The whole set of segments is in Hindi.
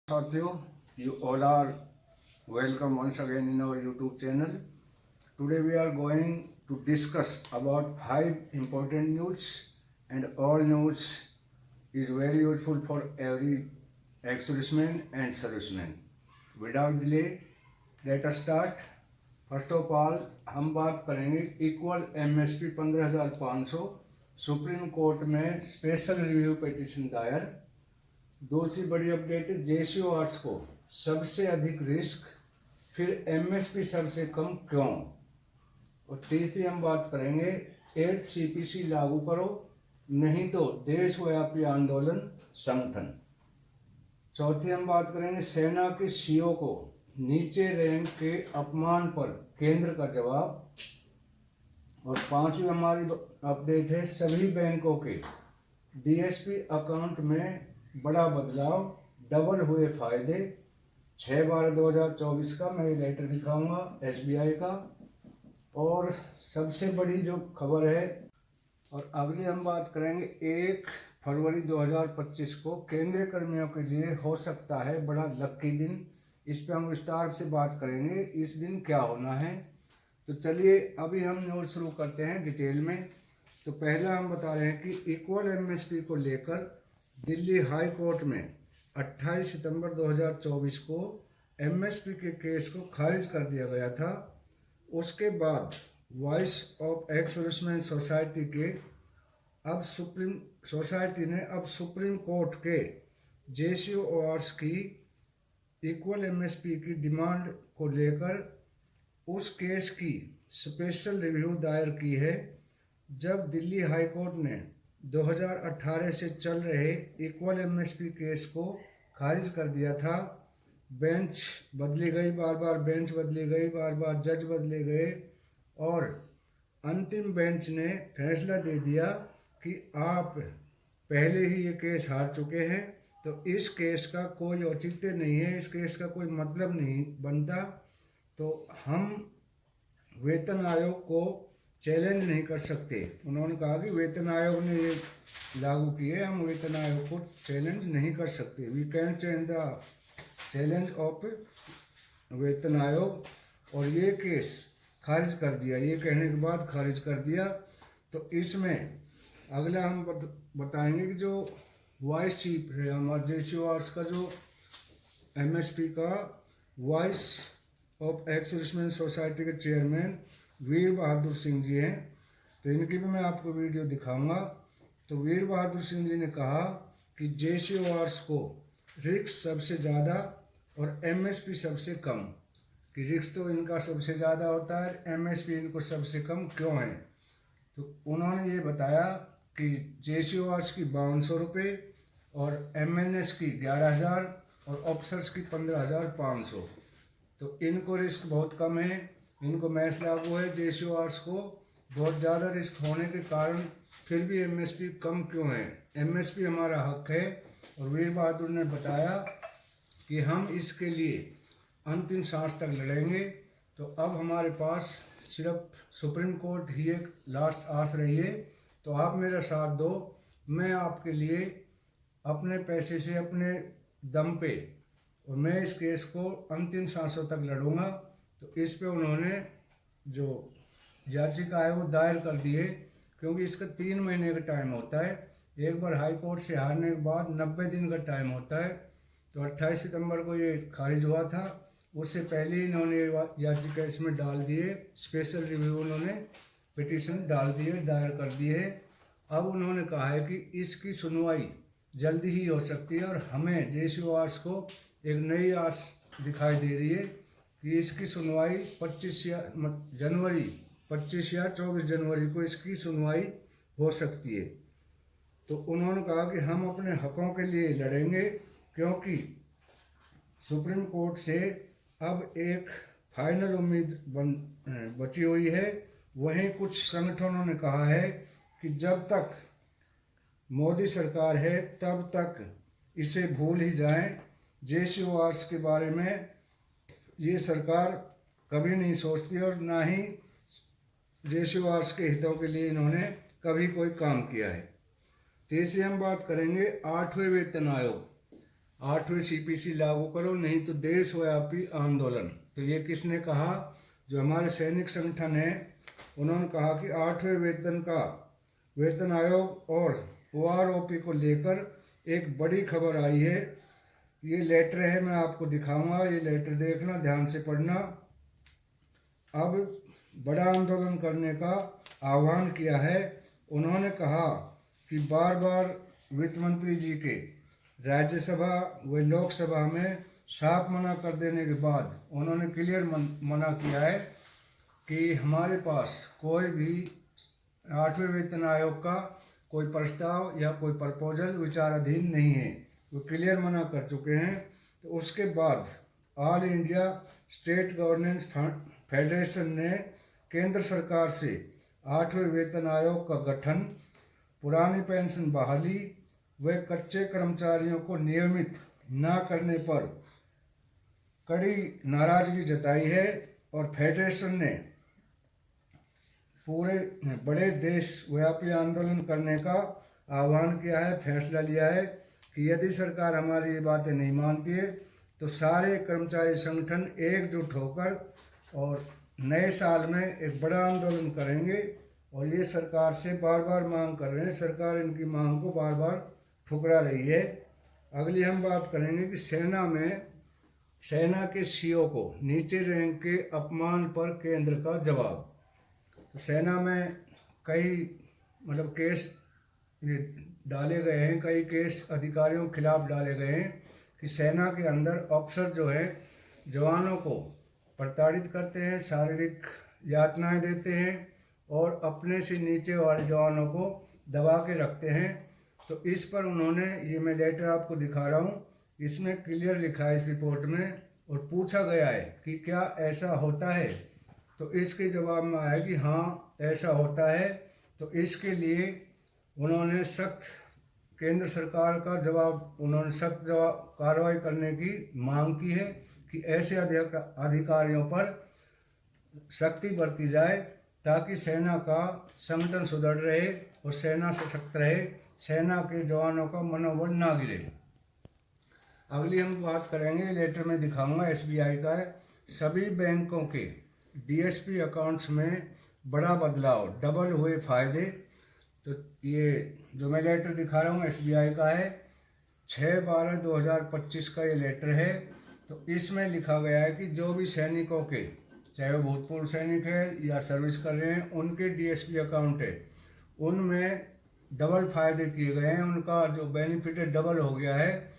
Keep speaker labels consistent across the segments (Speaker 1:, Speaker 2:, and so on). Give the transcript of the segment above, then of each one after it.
Speaker 1: साथियों, you all are welcome once again in our YouTube channel. Today we are going to discuss about 5 important news, and all news is very useful for every ex-serviceman and serviceman. Without delay, let us start. First of all हम बात करेंगे इक्वल एमएसपी 15,500 सुप्रीम कोर्ट में स्पेशल रिव्यू पिटीशन दायर। दूसरी बड़ी अपडेट है जेसीओ आर्ट्स को सबसे अधिक रिस्क, फिर एमएसपी सबसे कम क्यों। और तीसरी हम बात करेंगे 8 सीपीसी लागू करो नहीं तो देशव्यापी आंदोलन संगठन। चौथी हम बात करेंगे सेना के सीओ को नीचे रैंक के अपमान पर केंद्र का जवाब। और पांचवी हमारी अपडेट है सभी बैंकों के डीएसपी अकाउंट में बड़ा बदलाव, डबल हुए फायदे। 6/12/2024 का मैं लेटर दिखाऊंगा एसबीआई का। और सबसे बड़ी जो खबर है, और अगली हम बात करेंगे 1 फरवरी 2025 को केंद्रीय कर्मियों के लिए हो सकता है बड़ा लक्की दिन। इस पे हम विस्तार से बात करेंगे इस दिन क्या होना है। तो चलिए अभी हम न्यूज़ शुरू करते हैं डिटेल में। तो पहला हम बता रहे हैं कि इक्वल एमएसपी को लेकर दिल्ली हाई कोर्ट में 28 सितंबर 2024 को एमएसपी के केस को खारिज कर दिया गया था। उसके बाद voice of ex serviceman society ने अब सुप्रीम कोर्ट के जेसीओ अवार्ड्स की इक्वल एमएसपी की डिमांड को लेकर उस केस की स्पेशल रिव्यू दायर की है। जब दिल्ली हाई कोर्ट ने 2018 से चल रहे इक्वल एमएसपी केस को खारिज कर दिया था, बेंच बदली गई, बार बार बेंच बदली गई, बार बार जज बदले गए, और अंतिम बेंच ने फैसला दे दिया कि आप पहले ही ये केस हार चुके हैं, तो इस केस का कोई औचित्य नहीं है, इस केस का कोई मतलब नहीं बनता। तो हम वेतन आयोग को चैलेंज नहीं कर सकते। उन्होंने कहा कि वेतन आयोग ने ये लागू किए, हम वेतन आयोग को चैलेंज नहीं कर सकते। वी कैन चैलेंज ऑफ वेतन आयोग। और ये केस खारिज कर दिया, ये कहने के बाद खारिज कर दिया। तो इसमें अगला हम बताएंगे कि जो वॉइस चीफ है हमारे जेसीओ आर्ट्स का, जो एमएसपी का voice of ex serviceman society के चेयरमैन वीर बहादुर सिंह जी हैं। तो इनकी भी मैं आपको वीडियो दिखाऊंगा। तो वीर बहादुर सिंह जी ने कहा कि जेसीओ आर्ट्स को रिस्क सबसे ज़्यादा और एमएसपी सबसे कम, कि रिस्क तो इनका सबसे ज़्यादा होता है, एमएसपी इनको सबसे कम क्यों है। तो उन्होंने ये बताया कि जेसीओ आर्ट्स की 5200 रुपये और एमएनएस की 11,000 और ऑफिसर्स की 15,500। तो इनको रिस्क बहुत कम है, इनको मैच लागू है। जेसीओ आर्ट्स को बहुत ज़्यादा रिस्क होने के कारण फिर भी एमएसपी कम क्यों है। एमएसपी हमारा हक है। और वीर बहादुर ने बताया कि हम इसके लिए अंतिम सांस तक लड़ेंगे। तो अब हमारे पास सिर्फ सुप्रीम कोर्ट ही एक लास्ट आस रही है। तो आप मेरा साथ दो, मैं आपके लिए अपने पैसे से, अपने दम पे, और मैं इस केस को अंतिम सांसों तक लड़ूंगा। तो इस पे उन्होंने जो याचिका है वो दायर कर दी है, क्योंकि इसका 3 महीने का टाइम होता है। एक बार हाई कोर्ट से हारने के बाद 90 दिन का टाइम होता है। तो 28 सितंबर को ये खारिज हुआ था, उससे पहले ही इन्होंने याचिका इसमें डाल दिए, स्पेशल रिव्यू उन्होंने पिटीशन डाल दिए, दायर कर दिए। अब उन्होंने कहा है कि इसकी सुनवाई जल्दी ही हो सकती है, और हमें जेसीओ आर्ट्स को एक नई आस दिखाई दे रही है कि इसकी सुनवाई 25 या 24 जनवरी को इसकी सुनवाई हो सकती है। तो उन्होंने कहा कि हम अपने हकों के लिए लड़ेंगे, क्योंकि सुप्रीम कोर्ट से अब एक फाइनल उम्मीद बची हुई है। वहीं कुछ संगठनों ने कहा है कि जब तक मोदी सरकार है तब तक इसे भूल ही जाएं। जेसीओ आर्ट्स के बारे में ये सरकार कभी नहीं सोचती, और ना ही जेसीओ आर्ट्स के हितों के लिए इन्होंने कभी कोई काम किया है। तीसरी हम बात करेंगे 8वें वेतन आयोग। 8वीं सीपीसी लागू करो, नहीं तो देशव्यापी आंदोलन। तो ये किसने कहा? जो हमारे सैनिक संगठन है, उन्होंने कहा कि 8वें वेतन आयोग और ओआरओपी को लेकर एक बड़ी खबर आई है। ये लेटर है, मैं आपको दिखाऊंगा, ये लेटर देखना, ध्यान से पढ़ना। अब बड़ा आंदोलन करने का आह्वान किया है। उन्होंने कहा कि बार बार वित्त मंत्री जी के राज्यसभा व लोकसभा में साफ मना कर देने के बाद उन्होंने क्लियर मना किया है कि हमारे पास कोई भी 8वें वेतन आयोग का कोई प्रस्ताव या कोई प्रपोजल विचाराधीन नहीं है। वो क्लियर मना कर चुके हैं। तो उसके बाद all India state governance federation ने केंद्र सरकार से 8वें वेतन आयोग का गठन, पुरानी पेंशन बहाली व कच्चे कर्मचारियों को नियमित न करने पर कड़ी नाराजगी जताई है और फेडरेशन ने पूरे बड़े देशव्यापी आंदोलन करने का आह्वान किया है। फैसला लिया है कि यदि सरकार हमारी ये बातें नहीं मानती है तो सारे कर्मचारी संगठन एकजुट होकर और नए साल में एक बड़ा आंदोलन करेंगे। और ये सरकार से बार बार मांग कर रहे हैं, सरकार इनकी मांग को बार बार ठुकरा रही है। अगली हम बात करेंगे कि सेना के सीओ को नीचे रैंक के अपमान पर केंद्र का जवाब। तो सेना में कई केस डाले गए हैं, कई केस अधिकारियों के खिलाफ डाले गए हैं कि सेना के अंदर अफसर जो है जवानों को प्रताड़ित करते हैं, शारीरिक यातनाएं देते हैं और अपने से नीचे वाले जवानों को दबा के रखते हैं। तो इस पर उन्होंने, ये मैं लेटर आपको दिखा रहा हूँ, इसमें क्लियर लिखा है इस रिपोर्ट में, और पूछा गया है कि क्या ऐसा होता है। तो इसके जवाब में आया कि हाँ ऐसा होता है। तो इसके लिए उन्होंने केंद्र सरकार का उन्होंने सख्त कार्रवाई करने की मांग की है कि ऐसे अधिकारियों पर सख्ती बरती जाए ताकि सेना का संगठन सुदृढ़ रहे और सेना सशक्त रहे, सेना के जवानों का मनोबल ना गिरे। अगली हम बात करेंगे, लेटर में दिखाऊंगा, एसबीआई का है। सभी बैंकों के डीएसपी अकाउंट्स में बड़ा बदलाव, डबल हुए फायदे। तो ये जो मैं लेटर दिखा रहा हूँ एसबीआई का है, 6/12/2025 का ये लेटर है। तो इसमें लिखा गया है कि जो भी सैनिकों के, चाहे वो भूतपूर्व सैनिक है या सर्विस कर रहे हैं, उनके डीएसपी अकाउंट है, उनमें डबल फायदे किए गए हैं, उनका जो बेनिफिट है डबल हो गया है।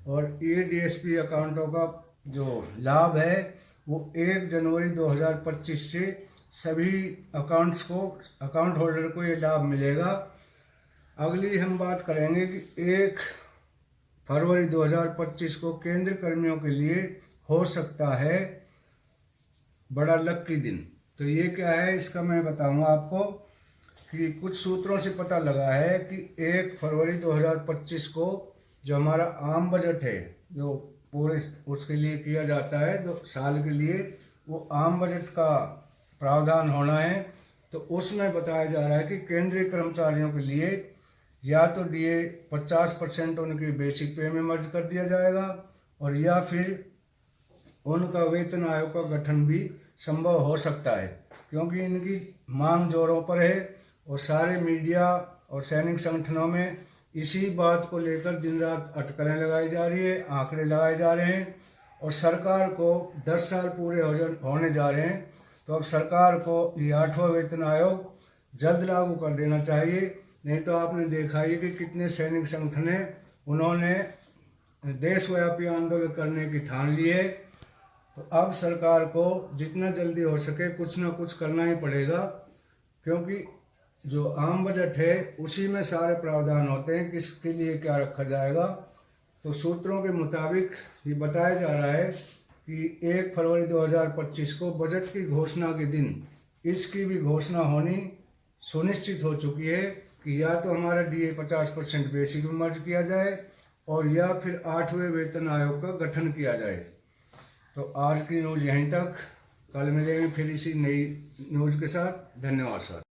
Speaker 1: और ये डीएसपी अकाउंटों का जो लाभ है वो 1 जनवरी 2025 से सभी अकाउंट होल्डर को ये लाभ मिलेगा। अगली हम बात करेंगे कि 1 फरवरी 2025 को केंद्र कर्मियों के लिए हो सकता है बड़ा लकी दिन। तो ये क्या है, इसका मैं बताऊंगा आपको कि कुछ सूत्रों से पता लगा है कि 1 फरवरी 2025 को जो हमारा आम बजट है, जो पूरे उसके लिए किया जाता है 2 साल के लिए, वो आम बजट का प्रावधान होना है। तो उसमें बताया जा रहा है कि केंद्रीय कर्मचारियों के लिए या तो डीए 50% उनकी बेसिक पे में मर्ज कर दिया जाएगा, और या फिर उनका वेतन आयोग का गठन भी संभव हो सकता है, क्योंकि इनकी मांग जोरों पर है और सारे मीडिया और सैनिक संगठनों में इसी बात को लेकर दिन रात अटकलें लगाई जा रही है, आंकड़े लगाए जा रहे हैं। और सरकार को 10 साल पूरे होने जा रहे हैं, तो अब सरकार को ये 8वां वेतन आयोग जल्द लागू कर देना चाहिए। नहीं तो आपने देखा ही कि कितने सैनिक संगठन हैं, उन्होंने देशव्यापी आंदोलन करने की ठान ली है। तो अब सरकार को जितना जल्दी हो सके कुछ ना कुछ करना ही पड़ेगा, क्योंकि जो आम बजट है उसी में सारे प्रावधान होते हैं किसके लिए क्या रखा जाएगा। तो सूत्रों के मुताबिक ये बताया जा रहा है कि 1 फरवरी 2025 को बजट की घोषणा के दिन इसकी भी घोषणा होनी सुनिश्चित हो चुकी है कि या तो हमारा डीए 50% बेसिक में मर्ज किया जाए और या फिर 8वें वेतन आयोग का गठन किया जाए। तो आज की न्यूज़ यहीं तक, कल मिलेंगे फिर इसी नई न्यूज़ के साथ। धन्यवाद सर।